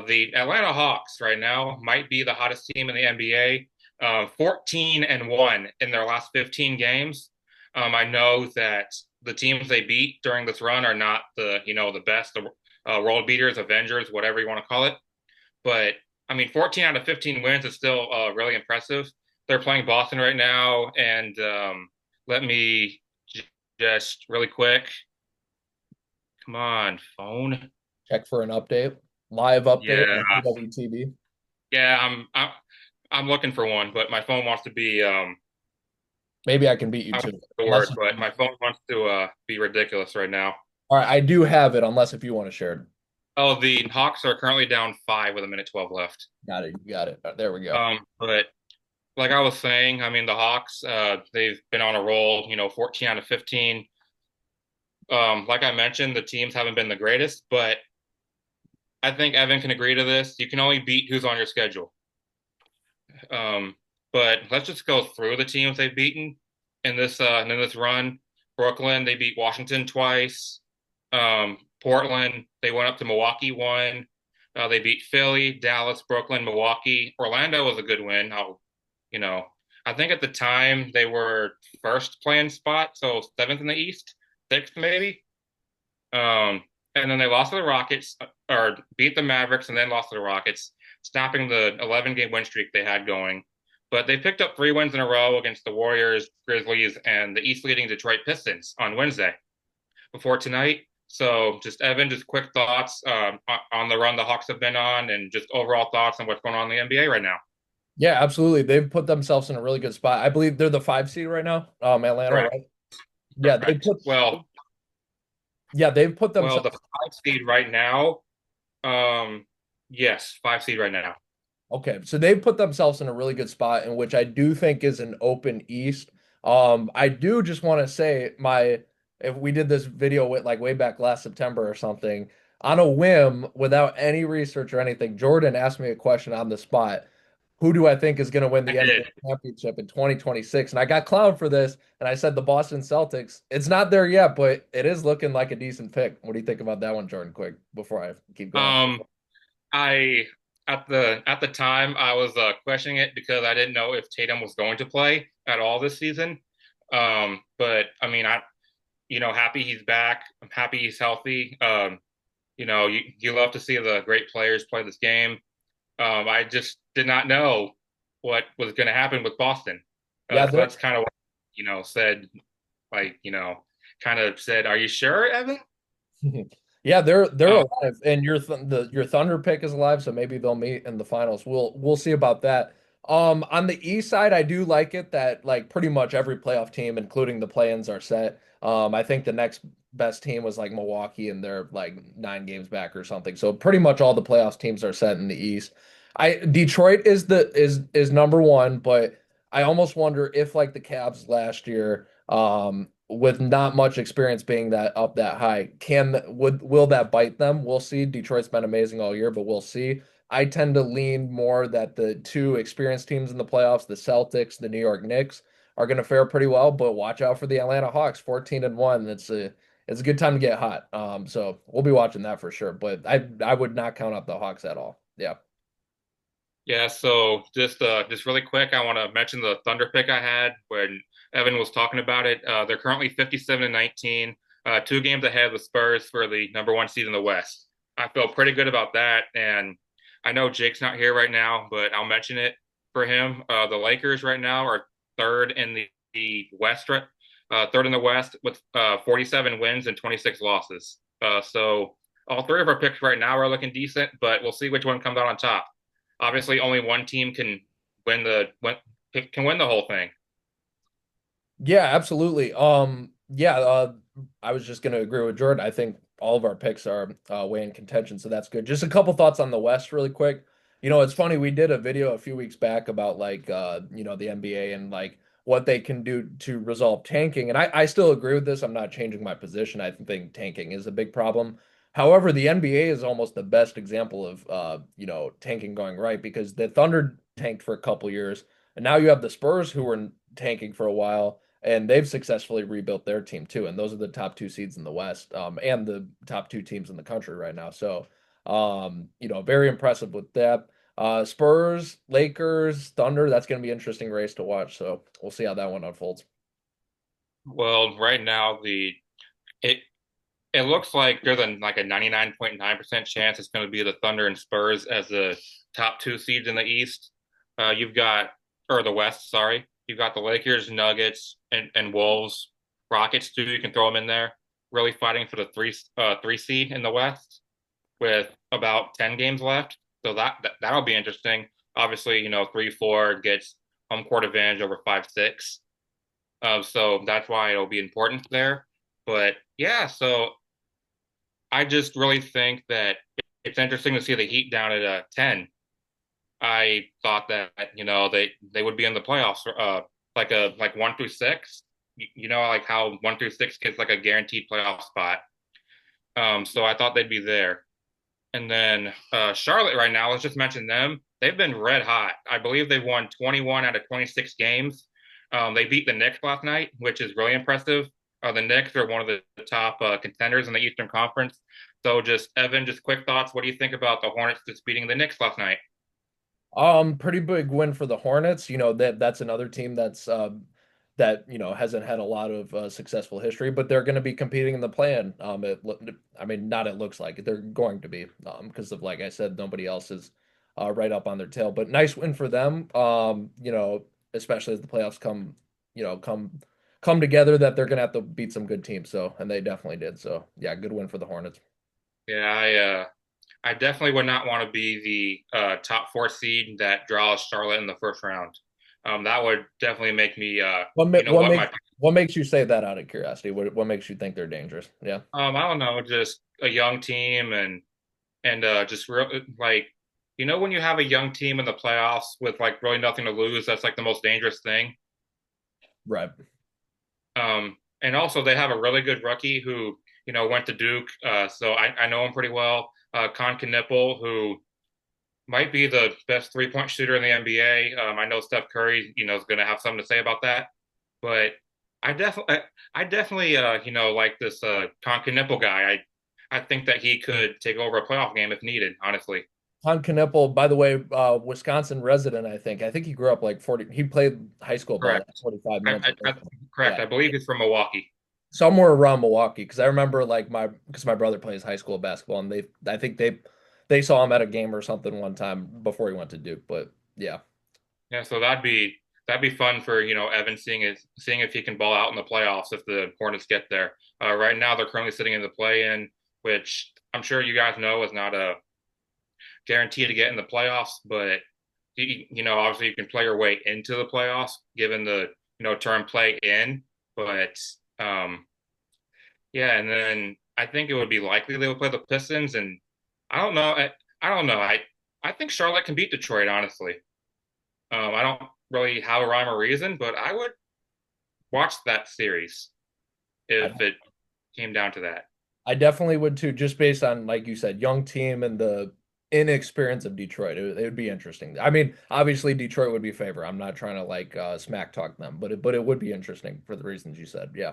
The Atlanta Hawks right now might be the hottest team in the NBA. 14-1 in their last 15 games. I know that the teams they beat during this run are not the best, world beaters, Avengers, whatever you want to call it. But I mean, 14 out of 15 wins is still really impressive. They're playing Boston right now, and let me just really quick. Come on, phone. Check for an update, live update Yeah, on PWTB. yeah. I'm looking for one, but my phone wants to be Maybe I can beat you I don't to know it, the unless word, you. but my phone wants to be ridiculous right now. All right, I do have it, unless if you want to share it. Oh, the Hawks are currently down 5 with a minute 12 left. Got it. You got it. There we go. But like I was saying, I mean the Hawks, they've been on a roll. 14 out of 15. Like I mentioned, the teams haven't been the greatest, but I think Evan can agree to this. You can only beat who's on your schedule. Um, but let's just go through the teams they've beaten in this run. Brooklyn, they beat Washington twice. Portland, they went up to Milwaukee one. They beat Philly, Dallas, Brooklyn, Milwaukee. Orlando was a good win. You know, I think at the time they were first playing spot, so seventh in the East, sixth maybe. Um, and then they lost to the Rockets, or beat the Mavericks, and then lost to the Rockets, stopping the 11 game win streak they had going. But they picked up 3 wins in a row against the Warriors, Grizzlies, and the East leading Detroit Pistons on Wednesday before tonight. So, just Evan, just quick thoughts on the run the Hawks have been on, and just overall thoughts on what's going on in the NBA right now. Yeah, absolutely. They've put themselves in a really good spot. I believe they're the 5 seed right now. Atlanta, Correct. right? Yeah, they Correct. put. Well, Yeah, they've put the themselves. 5 seed right now. Yes, 5 seed right now. Okay, so they've put themselves in a really good spot, in which I do think is an open East. I do just want to say my if we did this video with like way back last September or something, on a whim, without any research or anything, Jordan asked me a question on the spot. Who do I think is going to win I the did. NBA championship in 2026? And I got clowned for this, and I said the Boston Celtics. It's not there yet, but it is looking like a decent pick. What do you think about that one, Jordan? Quick, before I keep going. Um, I at the time I was questioning it because I didn't know if Tatum was going to play at all this season. But I mean, happy he's back. I'm happy he's healthy. You love to see the great players play this game. I just did not know what was going to happen with Boston. Yeah, So that's kind of what said, like kind of said, "Are you sure, Evan?" yeah, they're Um, alive, and your Thunder pick is alive, so maybe they'll meet in the finals. We'll see about that. On the East side, I do like it that like pretty much every playoff team, including the play-ins, are set. I think the next best team was like Milwaukee, and they're like 9 games back or something. So pretty much all the playoffs teams are set in the East. I Detroit is number one, but I almost wonder if like the Cavs last year. With not much experience being that high. Will that bite them? We'll see. Detroit's been amazing all year, but we'll see. I tend to lean more that the two experienced teams in the playoffs, the Celtics, the New York Knicks, are going to fare pretty well. But watch out for the Atlanta Hawks, 14-1. It's a good time to get hot. So we'll be watching that for sure. But I would not count out the Hawks at all. Yeah. Yeah, so just really quick, I want to mention the Thunder pick I had when Evan was talking about it. They're currently 57-19, 2 games ahead of the Spurs for the number one seed in the West. I feel pretty good about that, and I know Jake's not here right now, but I'll mention it for him. The Lakers right now are third in the West, third in the West with 47 wins and 26 losses. So all 3 of our picks right now are looking decent, but we'll see which one comes out on top. Obviously, only one team can win the whole thing. Yeah, absolutely. Yeah, I was just gonna agree with Jordan. I think all of our picks are way in contention, so that's good. Just a couple thoughts on the West really quick. It's funny, we did a video a few weeks back about like the NBA and like what they can do to resolve tanking. And I still agree with this. I'm not changing my position. I think tanking is a big problem. However, the NBA is almost the best example of tanking going right because the Thunder tanked for a couple years, and now you have the Spurs who were tanking for a while and they've successfully rebuilt their team too. And those are the top 2 seeds in the West, and the top 2 teams in the country right now. So Very impressive with that. Spurs, Lakers, Thunder, that's going to be an interesting race to watch. So we'll see how that one unfolds. Well, right now it it looks like there's like a 99.9% chance it's going to be the Thunder and Spurs as the top two seeds in the East. You've got or the West, sorry. You've got the Lakers, Nuggets, and Wolves, Rockets too. You can throw them in there. Really fighting for the three seed in the West with about 10 games left. So that'll be interesting. Obviously, 3-4 gets home court advantage over 5-6. So that's why it'll be important there. But yeah, so I just really think that it's interesting to see the Heat down at 10. I thought that they would be in the playoffs, like 1 through 6. Like how 1 through 6 gets like a guaranteed playoff spot. So I thought they'd be there. And then Charlotte right now, let's just mention them. They've been red hot. I believe they've won 21 out of 26 games. They beat the Knicks last night, which is really impressive. The Knicks are one of the top contenders in the Eastern Conference. So just Evan, just quick thoughts. What do you think about the Hornets just beating the Knicks last night? Pretty big win for the Hornets. That's another team hasn't had a lot of successful history, but they're going to be competing in the play-in. I mean, not it looks like they're going to be because of like I said, nobody else is right up on their tail. But nice win for them. Especially as the playoffs come together, that they're going to have to beat some good teams. So, and they definitely did. So, yeah, good win for the Hornets. Yeah, I definitely would not want to be the top four seed that draws Charlotte in the first round. That would definitely make me, What ma you know what what, makes my what makes you say that out of curiosity? What makes you think they're dangerous? Yeah. I don't know, just a young team and just real like when you have a young team in the playoffs with like really nothing to lose, that's like the most dangerous thing. Right. And also they have a really good rookie who went to Duke, so I know him pretty well. Con Knipple, who might be the best 3-point shooter in the NBA. I know Steph Curry, is going to have something to say about that, but I definitely, like this Con Knipple guy. I think that he could take over a playoff game if needed. Honestly, Hon Knueppel, by the way, Wisconsin resident, I think. I think he grew up like 40. He played high school ball like correct. 45 I, minutes. I, I correct. Yeah. I believe he's from Milwaukee. Somewhere around Milwaukee. Because I remember like because my brother plays high school basketball and I think they saw him at a game or something one time before he went to Duke. But yeah. Yeah, so that'd be fun for Evan seeing if he can ball out in the playoffs if the Hornets get there. Right now they're currently sitting in the play-in, which I'm sure you guys know is not a guarantee to get in the playoffs, but obviously you can play your way into the playoffs given the term play in. But yeah, and then I think it would be likely they would play the Pistons, and I don't know. I don't know. I think Charlotte can beat Detroit, honestly. I don't really have a rhyme or reason, but I would watch that series I, if it came down to that. I definitely would too, just based on, like you said, young team and the inexperience of Detroit. It would be interesting. I mean, obviously Detroit would be favorite. I'm not trying to like smack talk them, but it would be interesting for the reasons you said. Yeah.